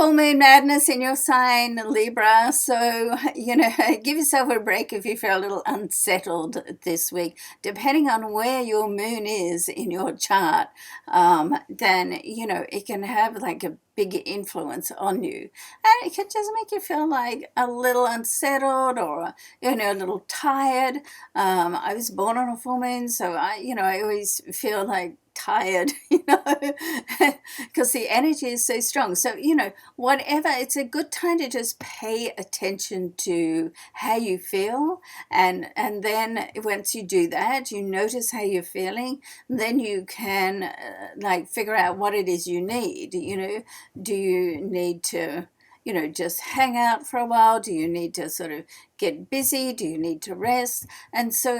full moon madness in your sign, Libra. So, give yourself a break if you feel a little unsettled this week. Depending on where your moon is in your chart, then, it can have like a big influence on you. And it can just make you feel like a little unsettled or, a little tired. I was born on a full moon, so I always feel like tired, because the energy is so strong. So, whatever, it's a good time to just pay attention to how you feel. And then once you do that, you notice how you're feeling, then you can figure out what it is you need. Do you need to just hang out for a while? Do you need to sort of get busy? Do you need to rest? And so,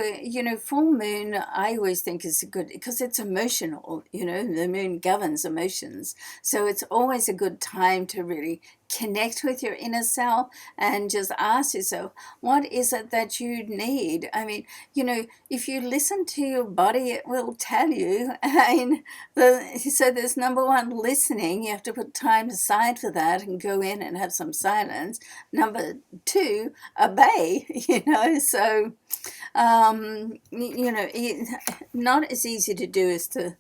full moon, I always think is good because it's emotional. The moon governs emotions. So it's always a good time to really connect with your inner self and just ask yourself, what is it that you need? I mean, if you listen to your body, it will tell you. So there's number one, listening. You have to put time aside for that and go in and have some silence. Number two, obey, so, not as easy to do as to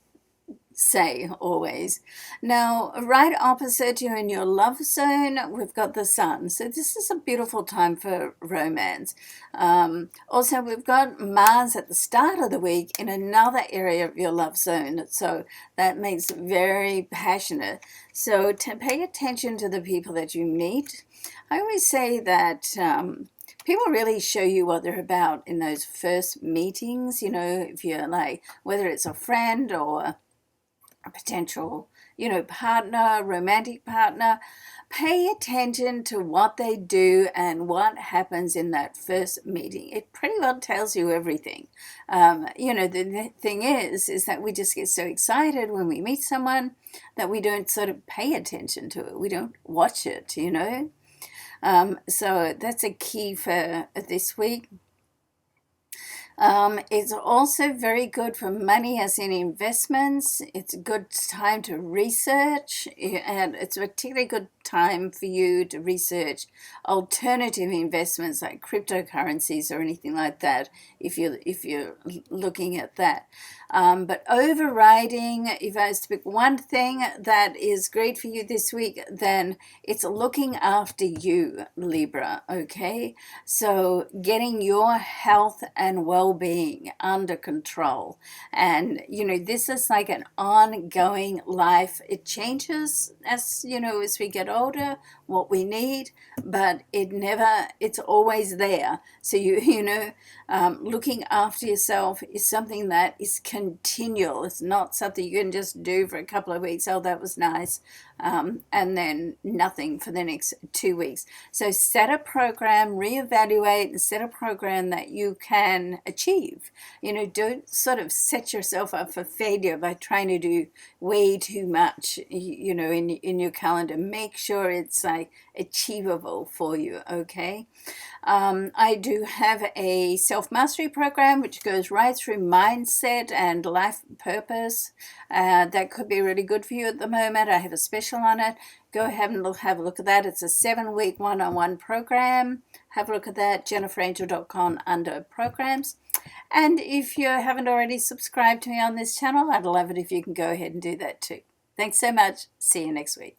say always. Now, right opposite you in your love zone, we've got the sun. So this is a beautiful time for romance. Also, we've got Mars at the start of the week in another area of your love zone. So that makes it very passionate. So to pay attention to the people that you meet. I always say that people really show you what they're about in those first meetings, if you're like, whether it's a friend or a potential, partner, romantic partner, pay attention to what they do and what happens in that first meeting. It pretty well tells you everything. The thing is that we just get so excited when we meet someone that we don't sort of pay attention to it. We don't watch it, So that's a key for this week. It's also very good for money as in investments. It's a good time to research, and it's a particularly good time for you to research alternative investments like cryptocurrencies or anything like that if you're looking at that. But overriding, if I was to pick one thing that is great for you this week, then it's looking after you, Libra, okay? So getting your health and well-being under control. And, this is like an ongoing life. It changes as we get older, what we need, but it's always there. So looking after yourself is something that is continual. It's not something you can just do for a couple of weeks. Oh, that was nice. And then nothing for the next 2 weeks. So set a program, reevaluate, and set a program that you can achieve. Don't sort of set yourself up for failure by trying to do way too much, in your calendar. Make sure it's like achievable for you, okay? I do have a self-mastery program which goes right through mindset and life purpose. That could be really good for you at the moment. I have a special on it. Go ahead and have a look at that. It's a 7-week one-on-one program. Have a look at that, jenniferangel.com under programs. And if you haven't already subscribed to me on this channel, I'd love it if you can go ahead and do that too. Thanks so much. See you next week.